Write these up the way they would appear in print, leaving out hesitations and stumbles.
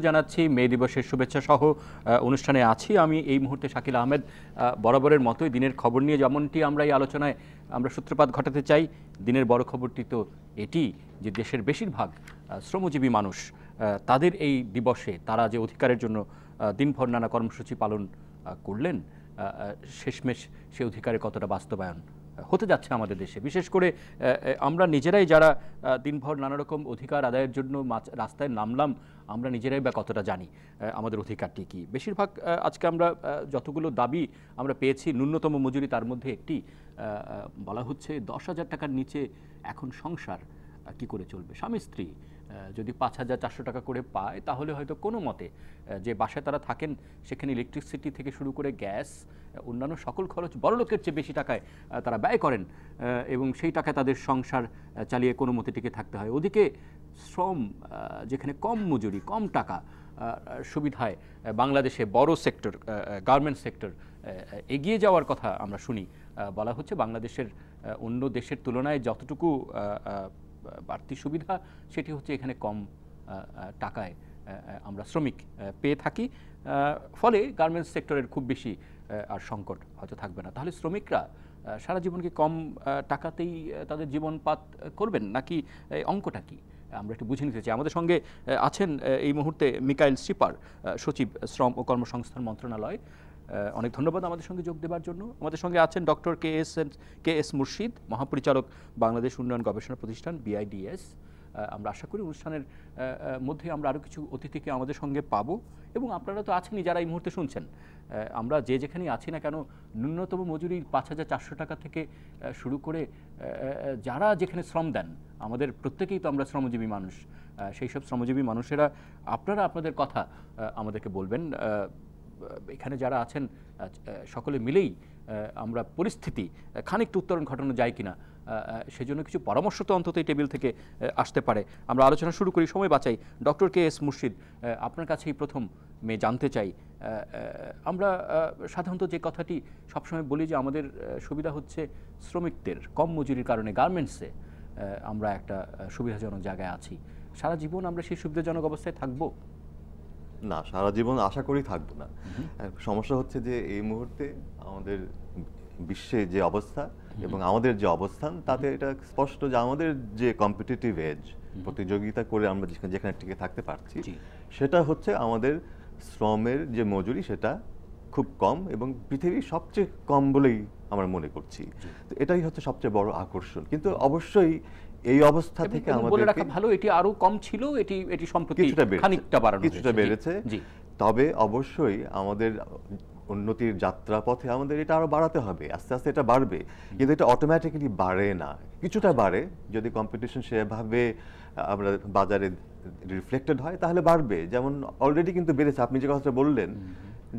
জানাচ্ছি মে দিবসের শুভেচ্ছা সহ অনুষ্ঠানে আছি আমি এই মুহূর্তে শাকিল আহমেদ। বরাবরের মতোই দিনের খবর নিয়ে যেমনটি আমরা এই আলোচনায় আমরা সূত্রপাত ঘটাতে চাই, দিনের বড় খবরটি তো এটি যে দেশের বেশিরভাগ শ্রমজীবী মানুষ তাদের এই দিবসে তারা যে অধিকারের জন্য দিনভর নানা কর্মসূচি পালন করলেন, শেষমেশ সে অধিকারের কতটা বাস্তবায়ন হতে যাচ্ছে আমাদের দেশে। বিশেষ করে আমরা নিজেরাই যারা দিনভর নানা রকম অধিকার আদায়ের জন্য রাস্তায় নামলাম, আমরা নিজেরাই বা কতটা জানি আমাদের অধিকারটি কী। বেশিরভাগ আজকে আমরা যতগুলো দাবি আমরা পেয়েছি, ন্যূনতম মজুরি তার মধ্যে একটি বলা হচ্ছে 10,000 টাকার নিচে এখন সংসার কি করে চলবে। স্বামী স্ত্রী যদি 5,400 টাকা করে পায় তাহলে হয়তো কোনো মতে যে বাসায় তারা থাকেন সেখানে ইলেকট্রিসিটি থেকে শুরু করে গ্যাস অন্যান্য সকল খরচ বড়লোকের চেয়ে বেশি টাকায় তারা ব্যয় করেন এবং সেই টাকায় তাদের সংসার চালিয়ে কোনো মতে টিকে থাকতে হয়। ওদিকে শ্রম যেখানে কম মজুরি কম টাকা সুবিধায় বাংলাদেশে বড় সেক্টর গার্মেন্টস সেক্টর এগিয়ে যাওয়ার কথা আমরা শুনি। বলা হচ্ছে বাংলাদেশের অন্য দেশের তুলনায় যতটুকু বাড়তি সুবিধা সেটি হচ্ছে এখানে কম টাকায় আমরা শ্রমিক পেয়ে থাকি, ফলে গার্মেন্টস সেক্টরের খুব বেশি আর সংকট হয়তো থাকবে না। তাহলে শ্রমিকরা সারা জীবন কি কম টাকাতেই তাদের জীবনপাত করবেন নাকি অঙ্কটা কি আমরা একটু বুঝে নিতে চাই। আমাদের সঙ্গে আছেন এই মুহূর্তে মিকাইল শিপার, সচিব শ্রম ও কর্মসংস্থান মন্ত্রণালয়। অনেক ধন্যবাদ আমাদের সঙ্গে যোগ দেওয়ার জন্য। আমাদের সঙ্গে আছেন ডক্টর কে এস মুর্শিদ, মহাপরিচালক বাংলাদেশ উন্নয়ন গবেষণা প্রতিষ্ঠান BIDS। আমরা আশা করি অনুষ্ঠানের মধ্যে আমরা আরও কিছু অতিথিকে আমাদের সঙ্গে পাবো এবং আপনারা তো আছেনই যারা এই মুহূর্তে শুনছেন। আমরা যে যেখানেই আছি না কেন ন্যূনতম মজুরি 5,400 টাকা থেকে শুরু করে যারা যেখানে শ্রম দেন, আমাদের প্রত্যেকেই তো আমরা শ্রমজীবী মানুষ। সেই সব শ্রমজীবী মানুষেরা আপনারা আপনাদের কথা আমাদেরকে বলবেন। এখানে যারা আছেন সকলে মিলেই আমরা পরিস্থিতি খানিকটা উত্তরণ ঘটানো যায় কিনা সেজন্য কিছু পরামর্শ তো অন্তত এই টেবিল থেকে আসতে পারে। আমরা আলোচনা শুরু করি, সময় বাঁচাই। ডক্টর KS মুর্শিদ, আপনার কাছেই প্রথম জানতে চাই, আমরা সাধারণত যে কথাটি সবসময় বলি যে আমাদের সুবিধা হচ্ছে শ্রমিকদের কম মজুরির কারণে গার্মেন্টসে আমরা একটা সুবিধাজনক জায়গায় আছি। সারা জীবন আমরা সেই সুবিধাজনক অবস্থায় থাকবো না, সারা জীবন আশা করি থাকবো না। সমস্যা হচ্ছে যে এই মুহূর্তে আমাদের বিশ্বে যে অবস্থা এবং আমাদের যে অবস্থান তাতে এটা স্পষ্ট যে আমাদের যে কম্পিটিটিভ এজ, প্রতিযোগিতা করে আমরা যেখানে টিকে থাকতে পারছি সেটা হচ্ছে আমাদের শ্রমের যে মজুরি সেটা খুব কম এবং পৃথিবীর সবচেয়ে কম বলেই আমরা মনে করছি। তো এটাই হচ্ছে সবচেয়ে বড় আকর্ষণ। কিন্তু অবশ্যই এই অবস্থা থেকে আমাদের ভালো, এটি আরো কম ছিল, এটি সম্প্রতি কিছুটা বেড়েছে। তবে অবশ্যই আমাদের উন্নতির যাত্রাপথে আমাদের এটা আরো বাড়াতে হবে, আস্তে আস্তে এটা বাড়বে। কিন্তু এটা অটোমেটিক্যালি বাড়ে না, কিছুটা বাড়ে। যদি কম্পিটিশন সেভাবে আমরা বাজারে রিফ্লেক্টেড হয় তাহলে বাড়বে। যেমন অলরেডি কিন্তু বেড়েছে, আপনি যে কথাটা বললেন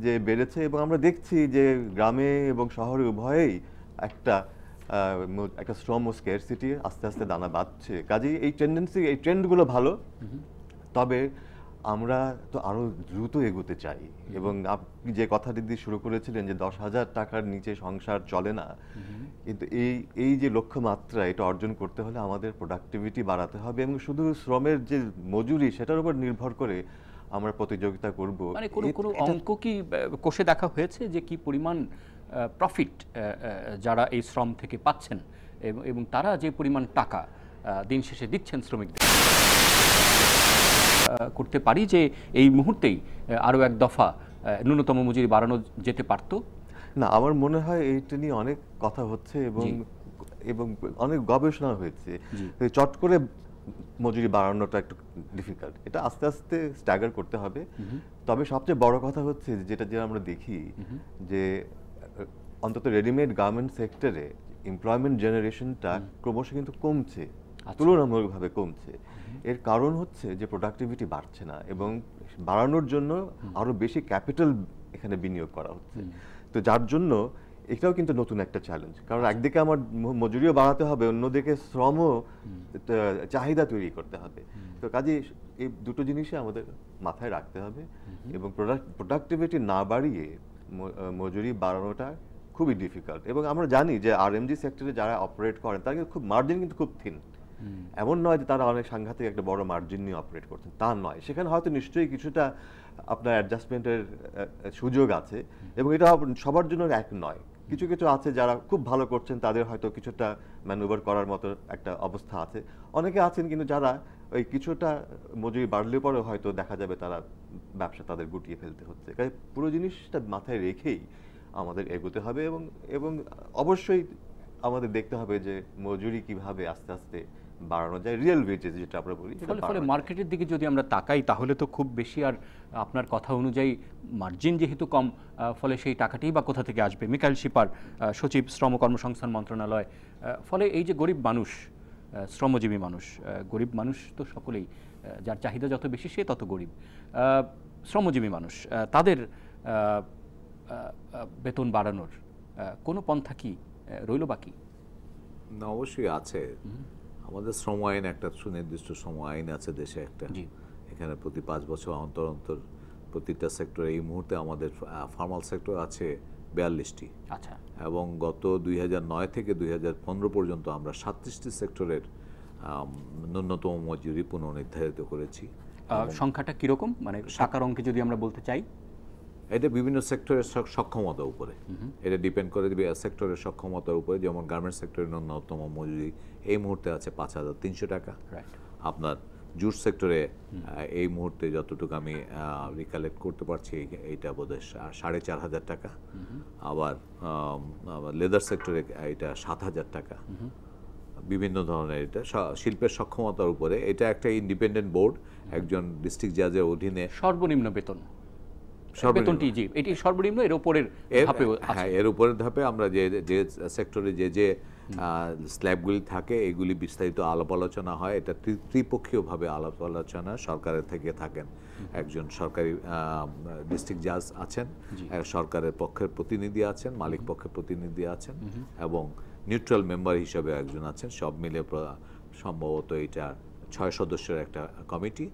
যে বেড়েছে, এবং আমরা দেখছি যে গ্রামে এবং শহরে উভয়েই একটা শ্রম ও স্কেরসিটি আস্তে আস্তে দানা বাঁধছে। কাজেই এই ট্রেন্ডগুলো ভালো, তবে আমরা তো আরো দ্রুত এগোতে চাই। এবং আপনি যে কথাটি দিয়ে শুরু করেছিলেন যে 10,000 টাকার নিচে সংসার চলে না, কিন্তু এই যে লক্ষ্যমাত্রা এটা অর্জন করতে হলে আমাদের প্রোডাক্টিভিটি বাড়াতে হবে এবং শুধু শ্রমের যে মজুরি সেটার উপর নির্ভর করে আমরা প্রতিযোগিতা করব। মানে কোনো অঙ্ক কি কষে দেখা হয়েছে যে কি পরিমাণ প্রফিট যারা এই শ্রম থেকে পাচ্ছেন এবং তারা যে পরিমাণ টাকা দিন শেষে দিচ্ছেন শ্রমিকদের, করতে পারি যে এই মুহূর্তেই আরও এক দফা ন্যূনতম মজুরি বাড়ানো যেতে পারত? না, আমার মনে হয় এইটা নিয়ে অনেক কথা হচ্ছে এবং অনেক গবেষণা হয়েছে। চট করে মজুরি বাড়ানোটা একটু ডিফিকাল্ট, এটা আস্তে আস্তে স্ট্যাগার করতে হবে। তবে সবচেয়ে বড় কথা হচ্ছে যেটা আমরা দেখি যে অন্তত রেডিমেড গার্মেন্ট সেক্টরে এমপ্লয়মেন্ট জেনারেশনটা ক্রমশ কিন্তু কমছে, তুলনামূলকভাবে কমছে। এর কারণ হচ্ছে যে প্রোডাক্টিভিটি বাড়ছে না এবং বাড়ানোর জন্য আরো বেশি ক্যাপিটাল এখানে বিনিয়োগ করা হচ্ছে। তো যার জন্য এটাও কিন্তু নতুন একটা চ্যালেঞ্জ, কারণ একদিকে আমার মজুরিও বাড়াতে হবে, অন্যদিকে শ্রমও চাহিদা তৈরি করতে হবে। তো কাজে এই দুটো জিনিসই আমাদের মাথায় রাখতে হবে এবং প্রোডাক্টিভিটি না বাড়িয়ে মজুরি বাড়ানোটা খুবই ডিফিকাল্ট। এবং আমরা জানি যে RMG সেক্টরে যারা অপারেট করেন তারা কিন্তু খুব মার্জিন কিন্তু খুব থিন। এমন নয় যে তারা অনেক সাংঘাতিক একটা বড় মার্জিন নিয়ে অপারেট করছেন, তা নয়। সেখানে হয়তো নিশ্চয়ই কিছুটা আপনার অ্যাডজাস্টমেন্টের সুযোগ আছে, এবং এটা সবার জন্য এক নয়। কিছু কিছু আছে যারা খুব ভালো করছেন, তাদের হয়তো কিছুটা ম্যানুভার করার মতো একটা অবস্থা আছে। অনেকে আছেন কিন্তু যারা ওই কিছুটা মজুরি বাড়লে পরেও হয়তো দেখা যাবে তারা ব্যবসা তাদের গুটিয়ে ফেলতে হচ্ছে। কাজে পুরো জিনিসটা মাথায় রেখেই আমাদের এগোতে হবে, এবং অবশ্যই আমাদের দেখতে হবে যে মজুরি কিভাবে আস্তে আস্তে বাড়ানো যায়, রিয়েল ওয়েজেস যেটা আমরা বলি। ফলে মার্কেটের দিকে যদি আমরা তাকাই তাহলে তো খুব বেশি আর আপনার কথা অনুযায়ী মার্জিন যেহেতু কম, ফলে সেই টাকাটাই বা কোথা থেকে আসবে? মিকাইল শিপার, সচিব, শ্রম কর্মসংস্থান মন্ত্রণালয়। ফলে এই যে গরিব মানুষ, শ্রমজীবী মানুষ, গরিব মানুষ তো সকলেই, যার চাহিদা যত বেশি সে তত গরিব। শ্রমজীবী মানুষ, তাদের বেতন বাড়ানোর কোনো পন্থা কি রইল বাকি? না, অবশ্যই আছে। আমাদের শ্রম আইন, একটা সুনির্দিষ্ট শ্রম আইন আছে দেশে একটা। এখানে প্রতি 5 বছর অন্তর অন্তর প্রতিটা সেক্টরে, এই মুহূর্তে আমাদের ফর্মাল সেক্টর আছে 42টি। আচ্ছা। এবং গত 2009 থেকে 2015 পর্যন্ত আমরা 37টি সেক্টরের ন্যূনতম মজুরি পুনর্নির্ধারিত করেছি। সংখ্যাটা কিরকম, মানে টাকার অঙ্কে যদি আমরা বলতে চাই? এটা বিভিন্ন সেক্টরের সক্ষমতার উপরে, এটা ডিপেন্ড করে সেক্টরের সক্ষমতার উপরে। যেমন গার্মেন্টস সেক্টরের ন্যূনতম মজুরি এই মুহূর্তে আছে 5,300 টাকা। আপনার জুট সেক্টরে এই মুহূর্তে যতটুকু আমি রিকালেক্ট করতে পারছি, এইটা বোধহয় 4,500 টাকা। আবার লেদার সেক্টরে এটা 7,000 টাকা। বিভিন্ন ধরনের, এটা শিল্পের সক্ষমতার উপরে। এটা একটা ইন্ডিপেন্ডেন্ট বোর্ড, একজন ডিস্ট্রিক্ট জাজের অধীনে। সর্বনিম্ন বেতন, বেতনটি জি এটি সর্বনিম্ন, এর উপরের ধাপে। হ্যাঁ, এর উপরের ধাপে আমরা যে সেক্টরে যে স্ল্যাবগুলি থাকে এগুলি বিস্তারিত আলাপ আলোচনা হয়। এটা ত্রিপক্ষীয়ভাবে আলাপ আলোচনা সরকারের থেকে থাকেন। একজন সরকারি ডিস্ট্রিক্ট জাজ আছেন, সরকারের পক্ষের প্রতিনিধি আছেন, মালিক পক্ষের প্রতিনিধি আছেন, এবং নিউট্রাল মেম্বার হিসেবে একজন আছেন। সব মিলে সম্ভবত এটা 6 সদস্যের একটা কমিটি।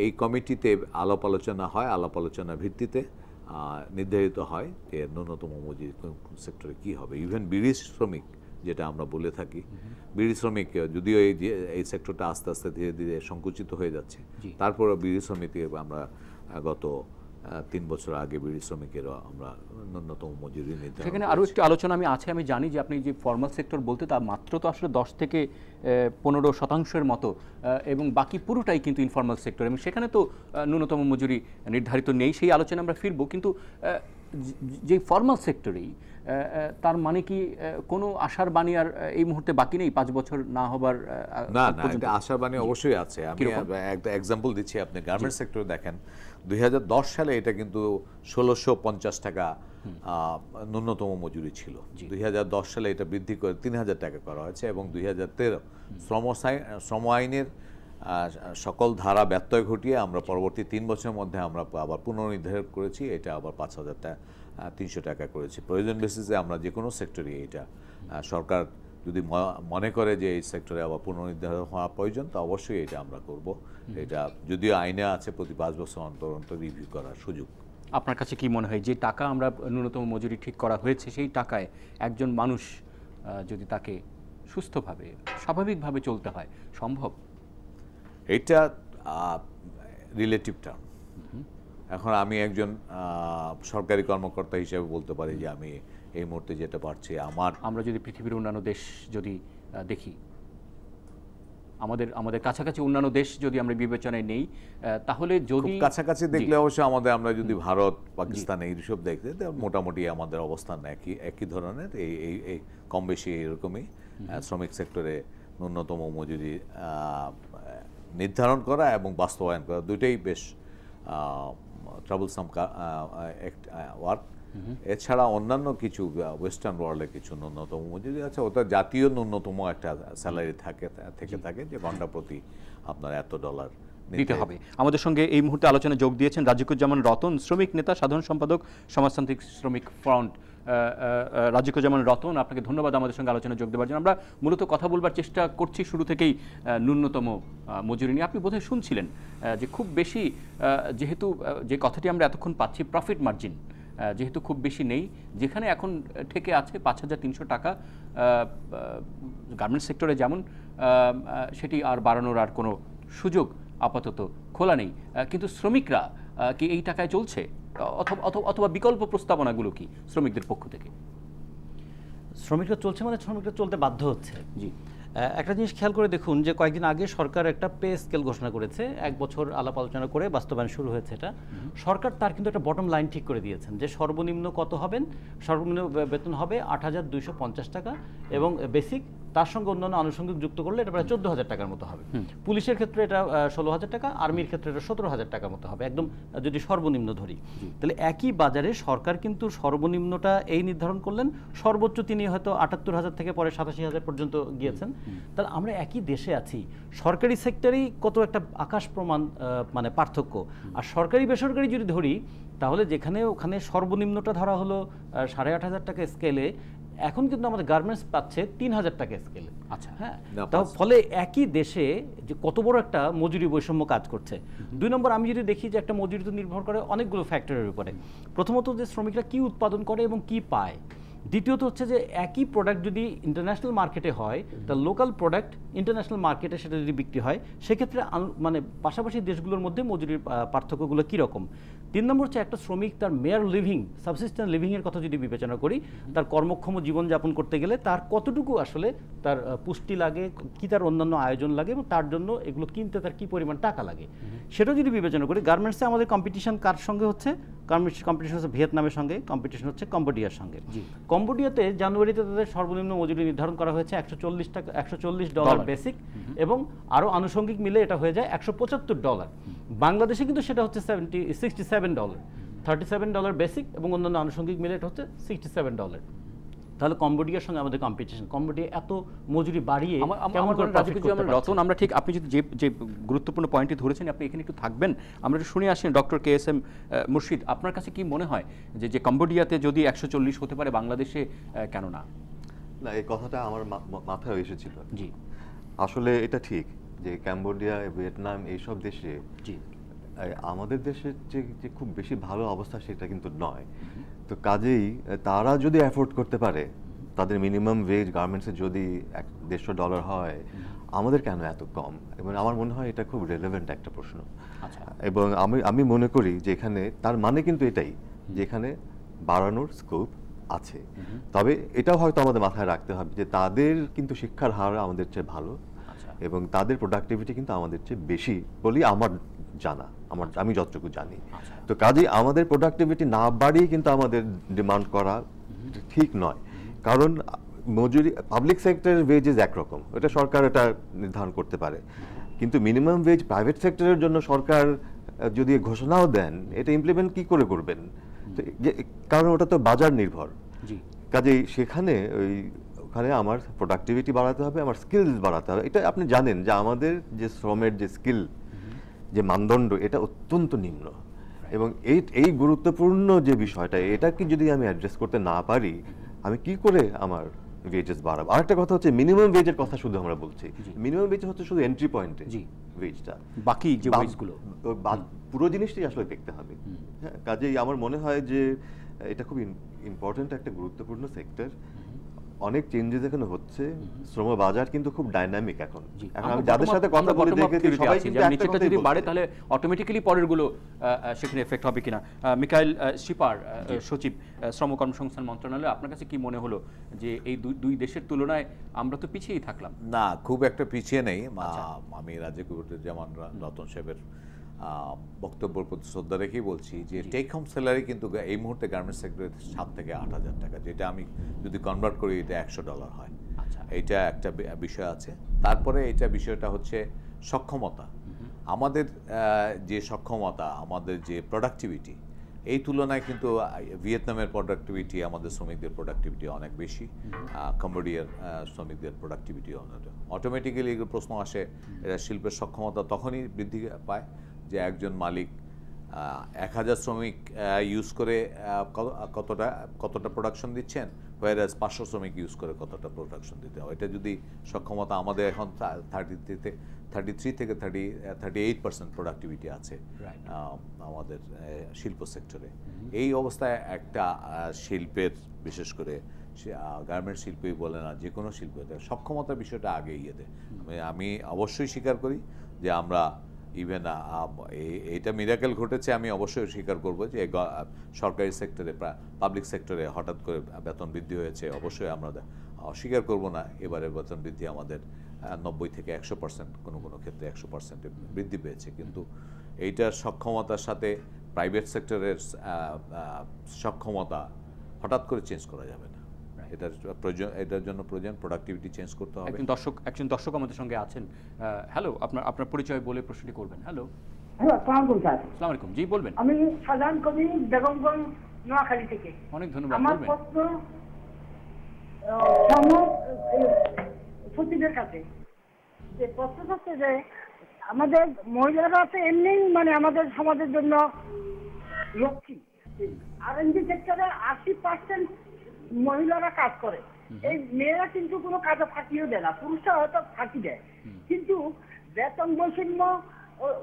এই কমিটিতে আলাপ আলোচনা হয়, আলাপ আলোচনার ভিত্তিতে নির্ধারিত হয় যে ন্যূনতম মজুরি কোন সেক্টরে কী হবে। ইভেন বিড়ি শ্রমিক যেটা আমরা বলে থাকি, বিড়ি শ্রমিক, যদিও এই সেক্টরটা আস্তে আস্তে ধীরে ধীরে সংকুচিত হয়ে যাচ্ছে, তারপরেও বিড়ি শ্রমিককে আমরা গত 3 বছর আগে বিড়ি শ্রমিকেরও আমরা ন্যূনতম মজুরি নির্ধারণ। সেখানে আরও একটি আলোচনা আমি জানি যে আপনি যে ফর্মাল সেক্টর বলতে তা মাত্র তো আসলে 10 থেকে 15% মতো, এবং বাকি পুরোটাই কিন্তু ইনফর্মাল সেক্টর, এবং সেখানে তো ন্যূনতম মজুরি নির্ধারিত নেই। সেই আলোচনা আমরা ফিরবো, কিন্তু যে ফর্মাল সেক্টরেই, তার মানে কি কোনো আশার বাণী আর এই মুহূর্তে বাকি নেই 5 বছর না হবার? না, একটা আশার বাণী অবশ্যই আছে। আমি একটা এক্সাম্পল দিচ্ছি। আপনি গার্মেন্টস সেক্টরে দেখেন, 2010 সালে এটা কিন্তু 1,650 টাকা ন্যূনতম মজুরি ছিল। 2010 সালে এটা বৃদ্ধি করে 3,000 টাকা করা হয়েছে, এবং 2013 শ্রম আইনের সকল ধারা ব্যত্যয় ঘটিয়ে আমরা পরবর্তী 3 বছরের মধ্যে আমরা আবার পুনর্নির্ধারণ করেছি। এটা আবার 5,300 টাকা করেছি। প্রয়োজন বেসিসে আমরা যে কোনো সেক্টরে, এটা সরকার যদি মনে করে যে এই সেক্টরে আবার পুনর্নির্ধারণ হওয়া প্রয়োজন, তো অবশ্যই এটা আমরা করব। এটা যদিও আইনে আছে প্রতি 5 বছর অন্তর অন্তর রিভিউ করার সুযোগ। আপনার কাছে কি মনে হয় যে টাকা আমরা ন্যূনতম মজুরি ঠিক করা হয়েছে, সেই টাকায় একজন মানুষ যদি তাকে সুস্থভাবে স্বাভাবিকভাবে চলতে হয়, সম্ভব? এটা রিলেটিভ টার্ম। এখন আমি একজন সরকারি কর্মকর্তা হিসেবে বলতে পারি যে আমি এই মুহূর্তে যেটা পারছি, আমরা যদি পৃথিবীর অন্যান্য দেশ যদি দেখি, আমাদের কাছাকাছি অন্যান্য দেশ যদি আমরা বিবেচনায় নেই, তাহলে যদি কাছাকাছি দেখলে অবশ্যই আমরা যদি ভারত, পাকিস্তান এইসব দেখতে, মোটামুটি আমাদের অবস্থান একই ধরনের, এই কম বেশি এরকমই। শ্রমিক সেক্টরে ন্যূনতম মজুরি নির্ধারণ করা এবং বাস্তবায়ন করা দুইটাই বেশ ট্রাবলসাম ওয়ার্ক। এছাড়া অন্যান্য কিছু ওয়েস্টার্ন ওয়ার্ল্ডে কিছু ন্যূনতম মজুরি আছে, ওটা জাতীয় ন্যূনতম একটা স্যালারি থাকে যে ঘন্টা প্রতি আপনার এত ডলার দিতে হবে। আমাদের সঙ্গে এই মুহূর্তে আলোচনায় যোগ দিয়েছেন রাজিকুজ্জামান রতন, শ্রমিক নেতা, সাধারণ সম্পাদক, সমাজতান্ত্রিক শ্রমিক ফ্রন্ট। রাজিকুজ্জামান রতন, আপনাকে ধন্যবাদ আমাদের সঙ্গে আলোচনায় যোগ দেওয়ার জন্য। আমরা মূলত কথা বলবার চেষ্টা করছি শুরু থেকেই ন্যূনতম মজুরি নিয়ে। আপনি বোধহয় শুনছিলেন যে খুব বেশি, যেহেতু যে কথাটি আমরা এতক্ষণ পাচ্ছি, প্রফিট মার্জিন যেহেতু খুব বেশি নেই, যেখানে এখন থেকে আছে 5,300 টাকা গার্মেন্টস সেক্টরে যেমন সেটি আর বাড়ানোর আর কোনো সুযোগ আপাতত খোলা নেই, কিন্তু শ্রমিকরা কি এই টাকায় চলছে, অথবা বিকল্প প্রস্তাবনাগুলো কি শ্রমিকদের পক্ষ থেকে? শ্রমিকরা চলছে মানে শ্রমিকরা চলতে বাধ্য হচ্ছে। জি, একটা জিনিস খেয়াল করে দেখুন যে কয়েকদিন আগে সরকার একটা পে স্কেল ঘোষণা করেছে, 1 বছর আলাপ আলোচনা করে বাস্তবায়ন শুরু হয়েছে। এটা সরকার তার কিন্তু একটা বটম লাইন ঠিক করে দিয়েছেন যে সর্বনিম্ন কত হবেন, সর্বনিম্ন বেতন হবে ৮,২৫০ টাকা এবং বেসিক, তার সঙ্গে অন্যান্য আনুষঙ্গিক যুক্ত করলে এটা প্রায় ১৪,০০০ টাকার মতো হবে। পুলিশের ক্ষেত্রে এটা ১৬,০০০ টাকা, আর্মির ক্ষেত্রে এটা ১৭,০০০ টাকার মতো হবে, একদম যদি সর্বনিম্ন ধরি। তাহলে একই বাজারে সরকার কিন্তু সর্বনিম্নটা এই নির্ধারণ করলেন, সর্বোচ্চ তিনি হয়তো ৭৮,০০০ থেকে পরে ৮৭,০০০ পর্যন্ত গিয়েছেন। তাহলে আমরা একই দেশে আছি, সরকারি সেক্টরেই কত একটা আকাশ প্রমাণ মানে পার্থক্য। আর সরকারি বেসরকারি যদি ধরি তাহলে যেখানে ওখানে সর্বনিম্নটা ধরা হলো ৮,৫০০ টাকা স্কেলে, এখন কিন্তু আমাদের গার্মেন্টস পাচ্ছে ৩,০০০ টাকা স্কেলে। আচ্ছা, হ্যাঁ, তার ফলে একই দেশে যে কত বড় একটা মজুরি বৈষম্য কাজ করছে। ২ নম্বর, আমি যদি দেখি যে একটা মজুরি তো নির্ভর করে অনেকগুলো ফ্যাক্টরের উপরে। প্রথমত যে শ্রমিকরা কি উৎপাদন করে এবং কি পায়, দ্বিতীয়ত হচ্ছে যে একই প্রোডাক্ট যদি ইন্টারন্যাশনাল মার্কেটে হয়, তা লোকাল প্রোডাক্ট ইন্টারন্যাশনাল মার্কেটে সেটা যদি বিক্রি হয়, সেক্ষেত্রে মানে পাশাপাশি দেশগুলোর মধ্যে মজুরির পার্থক্যগুলো কীরকম। ৩ নম্বর হচ্ছে একটা শ্রমিক তার মেয়ার লিভিং, সাবসিস্টেন্স লিভিংয়ের কথা যদি বিবেচনা করি, তার কর্মক্ষম জীবনযাপন করতে গেলে তার কতটুকু আসলে তার পুষ্টি লাগে, কি তার অন্যান্য আয়োজন লাগে এবং তার জন্য এগুলো কিনতে তার কী পরিমাণ টাকা লাগে, সেটাও যদি বিবেচনা করি। গার্মেন্টসে আমাদের কম্পিটিশন কার সঙ্গে হচ্ছে? কম্পিটিশন হচ্ছে ভিয়েতনামের সঙ্গে, কম্পিটিশন হচ্ছে কম্বোডিয়ার সঙ্গে। কম্বোডিয়াতে জানুয়ারিতে তাদের সর্বনিম্ন মজুরি নির্ধারণ করা হয়েছে $140 বেসিক, এবং আরও আনুষঙ্গিক মিলে এটা হয়ে যায় $175। বাংলাদেশে কিন্তু সেটা হচ্ছে $67, $37 বেসিক এবং অন্যান্য আনুষঙ্গিক মিলে এটা হচ্ছে $67। তাহলে কম্বোডিয়ার সঙ্গে আমাদের কম্পিটিশন, কম্বোডিয়া এত মজুরি বাড়িয়ে কেমন করে প্রফিট করতে পারছে? রতন, আমরা ঠিক আপনি যদি যে গুরুত্বপূর্ণ পয়েন্টটি ধরেছেন, আপনি এখানে একটু থাকবেন, আমরা একটু শুনে আসেন ডক্টর KSM মুর্শিদ, আপনার কাছে কি মনে হয় যে কম্বোডিয়াতে যদি 140 হতে পারে, বাংলাদেশে কেন না? না, এই কথাটা আমার মাথায় এসেছিল। জি, আসলে এটা ঠিক যে কম্বোডিয়া, ভিয়েতনাম এইসব দেশে আমাদের দেশের যে খুব বেশি ভালো অবস্থা সেটা কিন্তু নয়। তো কাজেই তারা যদি অ্যাফোর্ড করতে পারে, তাদের মিনিমাম ওয়েজ গার্মেন্টসে যদি $150 হয়, আমাদের কেন এত কম? এবং আমার মনে হয় এটা খুব রেলেভেন্ট একটা প্রশ্ন। এবং আমি মনে করি যে এখানে তার মানে কিন্তু এটাই, যে এখানে বাড়ানোর স্কোপ আছে। তবে এটাও হয়তো আমাদের মাথায় রাখতে হবে যে তাদের কিন্তু শিক্ষার হার আমাদের চেয়ে ভালো এবং তাদের প্রোডাক্টিভিটি কিন্তু আমাদের চেয়ে বেশি বলি আমার জানা, আমি যতটুকু জানি। তো কাজেই আমাদের প্রোডাক্টিভিটি না বাড়িয়ে কিন্তু আমাদের ডিমান্ড করা ঠিক নয়, কারণ মজুরি পাবলিক সেক্টরের ওয়েজেস একরকম, এটা সরকার এটা নির্ধারণ করতে পারে, কিন্তু মিনিমাম ওয়েজ প্রাইভেট সেক্টরের জন্য সরকার যদি ঘোষণাও দেন, এটা ইমপ্লিমেন্ট কি করে করবেন? কারণ ওটা তো বাজার নির্ভর। কাজেই সেখানে ওখানে আমার প্রোডাক্টিভিটি বাড়াতে হবে, আমার স্কিলস বাড়াতে হবে। এটা আপনি জানেন যে আমাদের যে শ্রমের যে স্কিল, যে মানদণ্ড, এটা অত্যন্ত নিম্ন। এবং এই গুরুত্বপূর্ণ যে বিষয়টা, এটাকে যদি আমি অ্যাড্রেস করতে না পারি, আমি কি করে আমার ওয়েজেস বাড়াবো? আরেকটা কথা হচ্ছে মিনিমাম ওয়েজের কথা শুধু আমরা বলছি, মিনিমাম ওয়েজ হচ্ছে শুধু এন্ট্রি পয়েন্টে ওয়েজটা, বাকি যে ওয়েজগুলো পুরো জিনিসটাই আসলে দেখতে হবে। হ্যাঁ, কাজেই আমার মনে হয় যে এটা খুব ইম্পর্টেন্ট একটা গুরুত্বপূর্ণ সেক্টর। অনেক চেঞ্জেস এখানে হচ্ছে, শ্রম বাজার কিন্তু খুব ডাইনামিক এখন। আমি যাদের সাথে কথা বলে দেখেছি সবাই কিন্তু একটা কথাই যদি বাড়ে তাহলে অটোমেটিক্যালি পরের গুলো সেখানে এফেক্ট হবে কিনা। মিকাইল শিপার, সচিব, শ্রম কর্মসংস্থান মন্ত্রণালয়, আপনার কাছে কি মনে হলো যে এই দুই দেশের তুলনায় আমরা তো পিছিয়েই থাকলাম? না, খুব একটা পিছিয়ে নেই। আমি যেমন রতন সাহেবের বক্তব্যের প্রতি শ্রদ্ধা রেখেই বলছি যে টেক হোম স্যালারি কিন্তু এই মুহূর্তে গার্মেন্টস সেক্টরে 7 থেকে 8,000 টাকা, যেটা আমি যদি কনভার্ট করি এটা $100 হয়। এটা একটা বিষয় আছে। তারপরে এটা বিষয়টা হচ্ছে সক্ষমতা। আমাদের যে সক্ষমতা, আমাদের যে প্রোডাক্টিভিটি, এই তুলনায় কিন্তু ভিয়েতনামের প্রোডাক্টিভিটি, আমাদের শ্রমিকদের প্রোডাক্টিভিটি অনেক বেশি, কম্বোডিয়ার শ্রমিকদের প্রোডাক্টিভিটি অটোমেটিক্যালি প্রশ্ন আসে, এরা শিল্পের সক্ষমতা তখনই বৃদ্ধি পায় যে একজন মালিক 1000 শ্রমিক ইউজ করে কতটা প্রোডাকশন দিচ্ছেন, হোয়ারাজ 500 শ্রমিক ইউজ করে কতটা প্রোডাকশন দিতে হয়। এটা যদি সক্ষমতা আমাদের এখন 33 থেকে 38% প্রোডাক্টিভিটি আছে আমাদের শিল্প সেক্টরে। এই অবস্থায় একটা শিল্পের, বিশেষ করে গার্মেন্টস শিল্পই বলে না, যে কোনো শিল্প, সক্ষমতার বিষয়টা আগে দেয়। আমি অবশ্যই স্বীকার করি যে আমরা ইভেন এইটা মিরাকেল ঘটেছে, আমি অবশ্যই স্বীকার করব যে সরকারি সেক্টরে, পাবলিক সেক্টরে হঠাৎ করে বেতন বৃদ্ধি হয়েছে। অবশ্যই আমরা অস্বীকার করব না, এবারে বেতন বৃদ্ধি আমাদের 90 থেকে 100%, কোনো কোনো ক্ষেত্রে 100% বৃদ্ধি পেয়েছে। কিন্তু এইটার সক্ষমতার সাথে প্রাইভেট সেক্টরের সক্ষমতা হঠাৎ করে চেঞ্জ করা যাবে না। এটার জন্য প্রয়োজন প্রোডাক্টিভিটি চেঞ্জ করতে হবে। একজন দর্শক আমাদের সঙ্গে আছেন। হ্যালো, আপনার পরিচয় বলে প্রশ্নটি করবেন। হ্যালো, আসসালামু আলাইকুম স্যার। আসসালামু আলাইকুম, জি বলবেন। আমি শাহজাহান কবির, বেগমগঞ্জ, নোয়াখালী থেকে। অনেক ধন্যবাদ। আমার প্রশ্ন সচিবের কাছে, যে প্রশ্ন হচ্ছে যে আমাদের মহিলারা তো এমনি মানে আমাদের সমাজের জন্য লক্ষ্মী। R&D সেক্টরে 80% মহিলারা কাজ করে। এই মেয়েরা কিন্তু কোনো কাজে ফাঁকিও দেয় না, পুরুষরা হয়তো ফাঁকি দেয়, কিন্তু বেতন বৈষম্য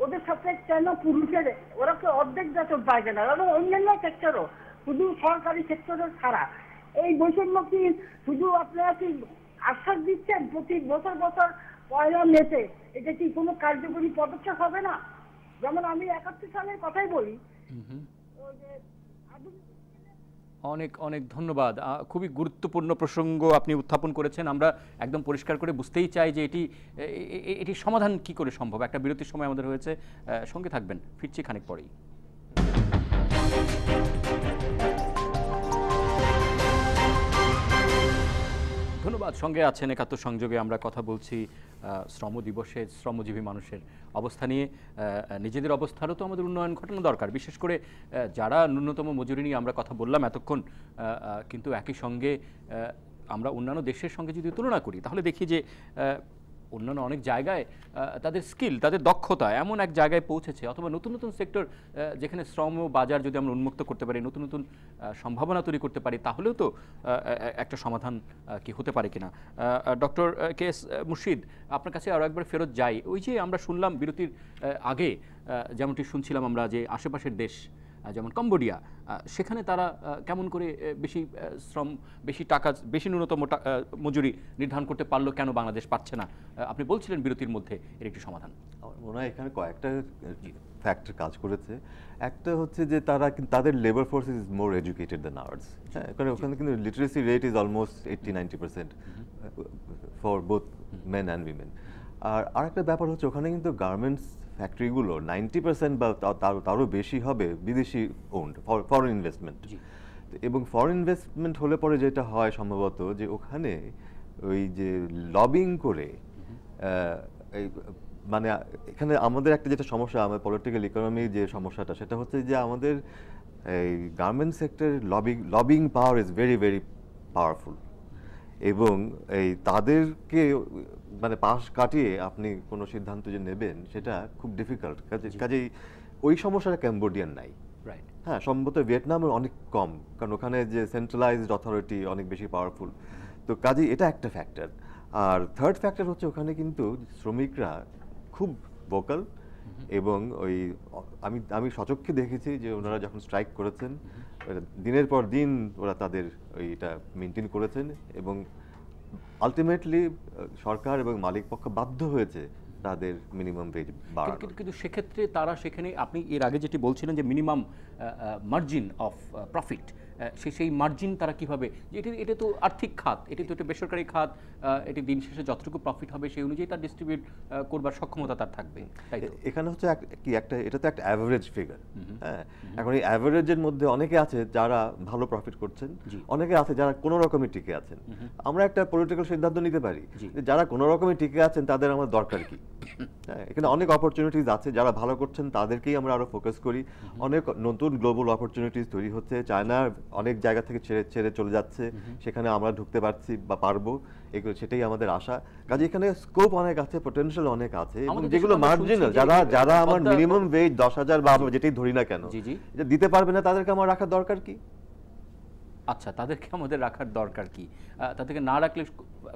ওদের সাথে কেন পুরুষের, ওরা তো অর্ধেক বেতন পায় না, এবং অন্যান্য সেক্টরও, শুধু সরকারি সেক্টরের ছাড়া এই বৈষম্য কি শুধু আপনারা কি আশ্বাস দিচ্ছেন প্রতি বছর বছর 1 মেতে, এটা কি কোনো কার্যকরী পদক্ষেপ হবে না? যেমন আমি 71 সালের কথাই বলি। অনেক অনেক ধন্যবাদ। খুবই গুরুত্বপূর্ণ প্রসঙ্গ আপনি উত্থাপন করেছেন। আমরা একদম পরিষ্কার করে বুঝতেই চাই যে এটি সমাধান কি করে সম্ভব। একটা বিরতির সময় আমাদের হয়েছে, সঙ্গে থাকবেন, ফিরছি খানিক পরেই। ধন্যবাদ। সঙ্গে আছেন একাত্তর সংযোগে। আমরা কথা বলছি শ্রম দিবসে শ্রমজীবী মানুষের অবস্থা নিয়ে। নিজেদের অবস্থারও তো আমাদের উন্নয়ন ঘটানো দরকার, বিশেষ করে যারা ন্যূনতম মজুরি নিয়ে আমরা কথা বললাম এতক্ষণ, কিন্তু একই সঙ্গে আমরা অন্যান্য দেশের সঙ্গে যদি তুলনা করি তাহলে দেখি যে অন্যান্য অনেক জায়গায় তাদের স্কিল, তাদের দক্ষতা এমন এক জায়গায় পৌঁছেছে, অথবা নতুন নতুন সেক্টর যেখানে শ্রম বাজার যদি আমরা উন্মুক্ত করতে পারি, নতুন নতুন সম্ভাবনা তৈরি করতে পারি, তাহলেও তো একটা সমাধান কি হতে পারে কিনা। ডক্টর কে.এস. মুর্শিদ, আপনার কাছে আরও একবার ফেরত যাই। ওই যে আমরা শুনলাম বিরতির আগে, যেমনটি শুনছিলাম আমরা, যে আশেপাশের দেশ যেমন কম্বোডিয়া, সেখানে তারা কেমন করে বেশি শ্রম, বেশি টাকা, বেশি ন্যূনতম মজুরি নির্ধারণ করতে পারলো, কেন বাংলাদেশ পারছে না? আপনি বলছিলেন বিরতির মধ্যে এর একটি সমাধান। আমার মনে হয় এখানে কয়েকটা ফ্যাক্টর কাজ করেছে। একটা হচ্ছে যে তাদের labour force is more educated than ours. হ্যাঁ, কারণ ওখানে কিন্তু literacy rate is almost 80-90% for both men and women. আর আরেকটা ব্যাপার হচ্ছে ওখানে কিন্তু গার্মেন্টস ফ্যাক্টরিগুলো 90% বা তারও বেশি হবে বিদেশি ওন্ড, ফরেন ইনভেস্টমেন্ট। এবং ফরেন ইনভেস্টমেন্ট হলে পরে যেটা হয় সম্ভবত, যে ওখানে ওই যে লবিং করে, মানে এখানে আমাদের একটা যেটা সমস্যা, আমাদের পলিটিক্যাল ইকোনমি যে সমস্যাটা, সেটা হচ্ছে যে আমাদের এই গার্মেন্ট সেক্টরের lobbying power is very very powerful, এবং এই তাদেরকে মানে পাশ কাটিয়ে আপনি কোনো সিদ্ধান্ত যে নেবেন সেটা খুব ডিফিকাল্ট। কাজেই ওই সমস্যাটা ক্যাম্বোডিয়ান নাই। হ্যাঁ, সম্ভবত ভিয়েতনামের অনেক কম, কারণ ওখানে যে সেন্ট্রালাইজড অথরিটি অনেক বেশি পাওয়ারফুল। তো কাজেই এটা একটা ফ্যাক্টর। আর থার্ড ফ্যাক্টর হচ্ছে ওখানে কিন্তু শ্রমিকরা খুব ভোকাল, এবং ওই আমি সচক্ষে দেখেছি যে ওনারা যখন স্ট্রাইক করেছেন, দিনের পর দিন ওরা তাদের ওইটা মেনটেন করেছেন, এবং আলটিমেটলি সরকার এবং মালিক পক্ষ বাধ্য হয়েছে তাদের মিনিমাম ওয়েজ বাড়ানো। কিন্তু সেক্ষেত্রে তারা সেখানে, আপনি এর আগে যেটি বলছিলেন যে মিনিমাম মার্জিন অফ প্রফিট, সেই মার্জিন তারা কিভাবে, এটা তো আর্থিক খাত, এটি তো একটা বেসরকারি খাত, এটি দিন শেষে যতটুকু প্রফিট হবে সেই অনুযায়ী তার ডিস্ট্রিবিউট করবার সক্ষমতা তার থাকবে। তাই এখানে হচ্ছে এটা তো একটা অ্যাভারেজ ফিগার। হ্যাঁ, এখন এই অ্যাভারেজের মধ্যে অনেকে আছে যারা ভালো প্রফিট করছেন, অনেকে আছে যারা কোনো রকমই টিকে আছেন। আমরা একটা পলিটিক্যাল সিদ্ধান্ত নিতে পারি যে যারা কোনো রকমই টিকে আছেন তাদের আমার দরকার কি। হ্যাঁ, এখানে অনেক অপরচুনিটিস আছে, যারা ভালো করছেন তাদেরকেই আমরা আরো ফোকাস করি। অনেক নতুন গ্লোবাল অপরচুনিটিস তৈরি হচ্ছে, চায়নার অনেক জায়গা থেকে ছেড়ে চলে যাচ্ছে, সেখানে আমরা ঢুকতে পারছি বা পারবো, এগুলো সেটাই আমাদের আশা। কাজে এখানে স্কোপ অনেক আছে, পটেনশিয়াল অনেক আছে, এবং যেগুলো মার্জিনাল, যারা আমার মিনিমাম ওয়েজ 10,000 বা আমরা যেটাই ধরি না কেন এটা দিতে পারবে না, তাদেরকে আমার রাখার দরকার কি? আচ্ছা, তাদেরকে আমাদের রাখার দরকার কি? তাদেরকে না রাখলে